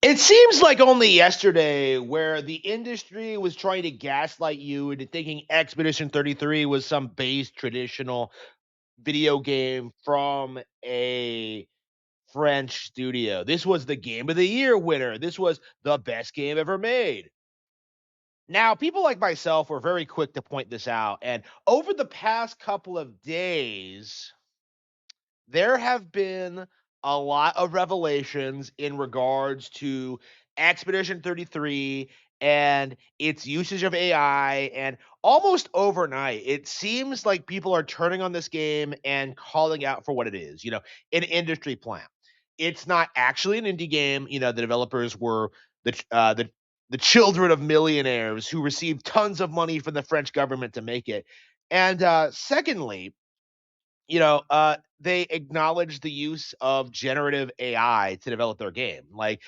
It seems like only yesterday where the industry was trying to gaslight you into thinking Expedition 33 was some base traditional video game from a French studio. This was the Game of the Year winner. This was the best game ever made. Now, people like myself were very quick to point this out. And over the past couple of days, there have been a lot of revelations in regards to Expedition 33 and its usage of AI. And almost overnight, it seems like people are turning on this game and calling out for what it is, an industry plant. It's not actually an indie game. The developers were the children of millionaires who received tons of money from the French government to make it. And secondly, they acknowledge the use of generative AI to develop their game. Like,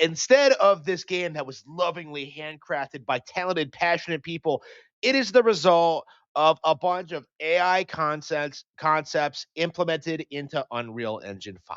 instead of this game that was lovingly handcrafted by talented, passionate people, it is the result of a bunch of AI concepts implemented into Unreal Engine 5.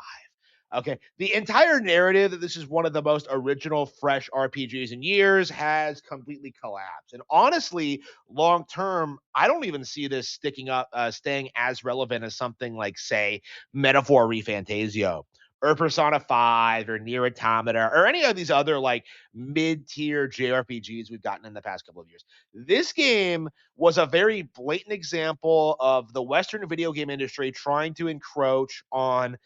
Okay, the entire narrative that this is one of the most original, fresh RPGs in years has completely collapsed. And honestly, long term, I don't even see this staying as relevant as something like, say, Metaphor ReFantasio or Persona 5 or Near Automata or any of these other like mid-tier JRPGs we've gotten in the past couple of years. This game was a very blatant example of the Western video game industry trying to encroach on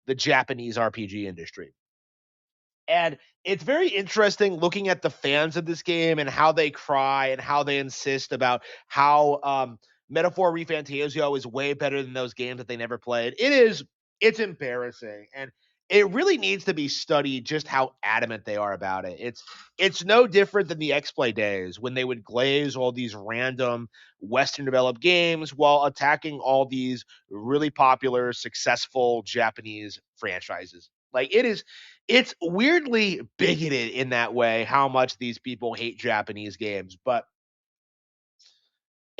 the Japanese RPG industry. And it's very interesting looking at the fans of this game and how they cry and how they insist about how Metaphor ReFantasio is way better than those games that they never played. It's embarrassing, and it really needs to be studied just how adamant they are about it. It's no different than the X-Play days when they would glaze all these random Western developed games while attacking all these really popular, successful Japanese franchises. Like, it's weirdly bigoted in that way how much these people hate Japanese games, but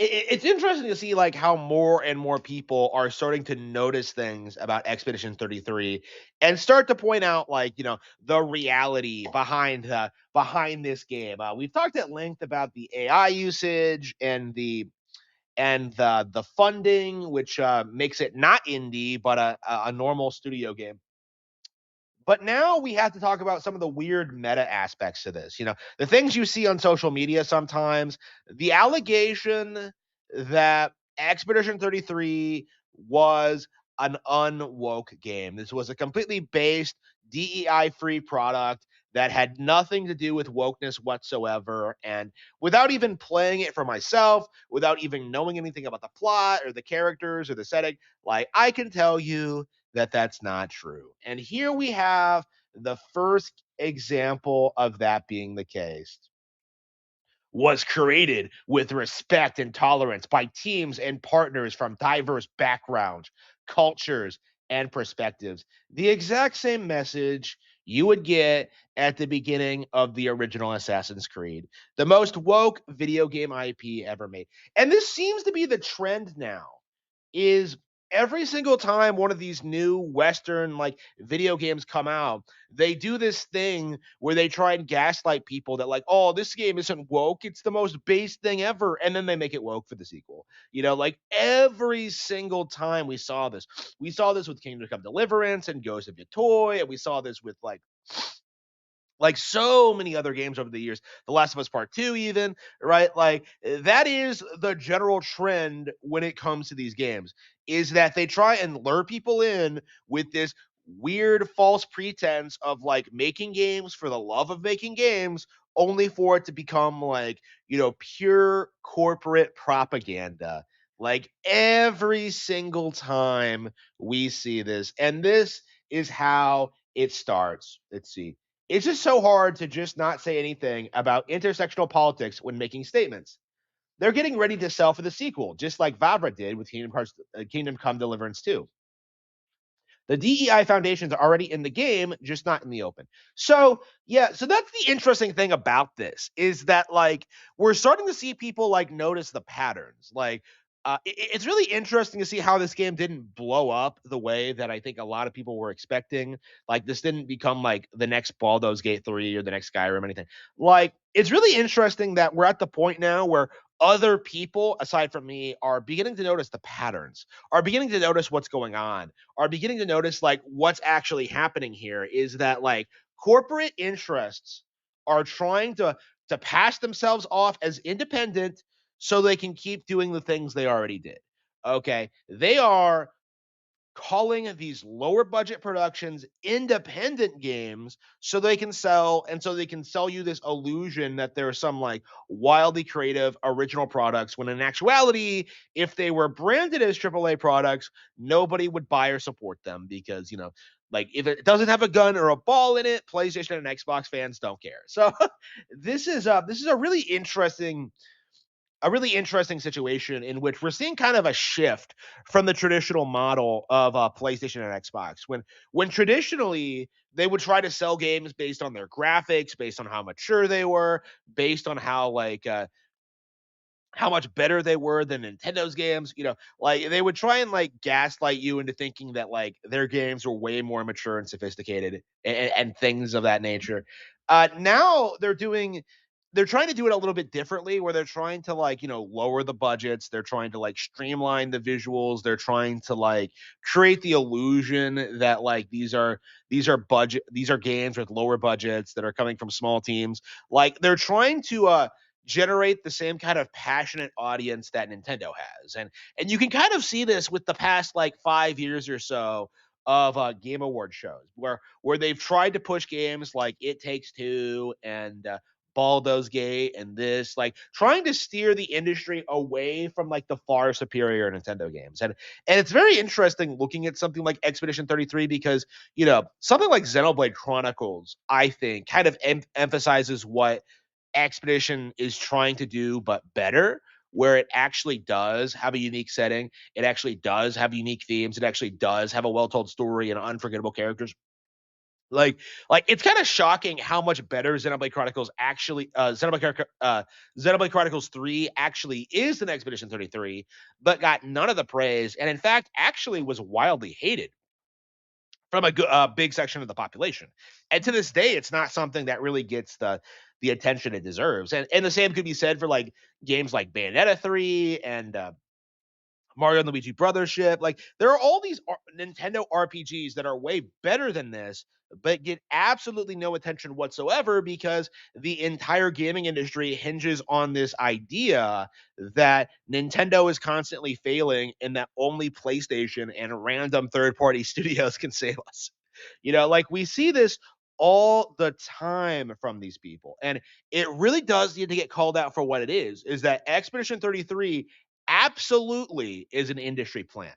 it's interesting to see like how more and more people are starting to notice things about Expedition 33 and start to point out like the reality behind this game. We've talked at length about the AI usage and the funding, which makes it not indie but a normal studio game. But now we have to talk about some of the weird meta aspects to this. The things you see on social media sometimes, the allegation that Expedition 33 was an unwoke game. This was a completely based DEI free product that had nothing to do with wokeness whatsoever. And without even playing it for myself, without even knowing anything about the plot or the characters or the setting, like, I can tell you that that's not true. And here we have the first example of that being the case. Was created with respect and tolerance by teams and partners from diverse backgrounds, cultures, and perspectives. The exact same message you would get at the beginning of the original Assassin's Creed, the most woke video game IP ever made. And this seems to be the trend now, is every single time one of these new western like video games come out, they do this thing where they try and gaslight people that like, oh, this game isn't woke, it's the most base thing ever, and then they make it woke for the sequel. Like every single time we saw this with Kingdom Come Deliverance and Ghost of Yotoi, and we saw this with like so many other games over the years, The Last of Us Part 2 even, right? Like, that is the general trend when it comes to these games, is that they try and lure people in with this weird false pretense of like making games for the love of making games, only for it to become like, pure corporate propaganda. Like every single time we see this, and this is how it starts. Let's see. It's just so hard to just not say anything about intersectional politics when making statements. They're getting ready to sell for the sequel, just like Vavra did with Kingdom Come Deliverance 2. The DEI foundations are already in the game, just not in the open. So, yeah, so that's the interesting thing about this, is that like we're starting to see people like notice the patterns. Like, It's really interesting to see how this game didn't blow up the way that I think a lot of people were expecting. Like, this didn't become like the next Baldur's Gate 3 or the next Skyrim, anything. Like, it's really interesting that we're at the point now where other people, aside from me, are beginning to notice the patterns, are beginning to notice what's going on, are beginning to notice like what's actually happening here is that like corporate interests are trying to pass themselves off as independent so they can keep doing the things they already did. Okay. They are calling these lower budget productions independent games so they can sell and so they can sell you this illusion that there are some like wildly creative original products when in actuality if they were branded as AAA products nobody would buy or support them because like if it doesn't have a gun or a ball in it PlayStation and Xbox fans don't care. So this is a really interesting situation in which we're seeing kind of a shift from the traditional model of PlayStation and Xbox. When traditionally they would try to sell games based on their graphics, based on how mature they were, based on how much better they were than Nintendo's games. Like they would try and like gaslight you into thinking that like their games were way more mature and sophisticated and things of that nature. Now they're trying to do it a little bit differently where they're trying to like, lower the budgets. They're trying to like streamline the visuals. They're trying to like create the illusion that like these are games with lower budgets that are coming from small teams. Like they're trying to generate the same kind of passionate audience that Nintendo has. And you can kind of see this with the past like 5 years or so of game award shows where they've tried to push games like It Takes Two and Baldur's Gate and this like trying to steer the industry away from like the far superior Nintendo games. And it's very interesting looking at something like Expedition 33 because, something like Xenoblade Chronicles I think kind of emphasizes what Expedition is trying to do, but better, where it actually does have a unique setting. It actually does have unique themes. It actually does have a well-told story and unforgettable characters. Like it's kind of shocking how much better Xenoblade Chronicles 3 actually is than Expedition 33, but got none of the praise, and in fact, actually was wildly hated from a big section of the population. And to this day, it's not something that really gets the attention it deserves. And the same could be said for like games like Bayonetta 3 and Mario and Luigi Brothership. Like there are all these Nintendo RPGs that are way better than this, but get absolutely no attention whatsoever because the entire gaming industry hinges on this idea that Nintendo is constantly failing and that only PlayStation and random third-party studios can save us. Like we see this all the time from these people. And it really does need to get called out for what it is that Expedition 33 absolutely is an industry plant.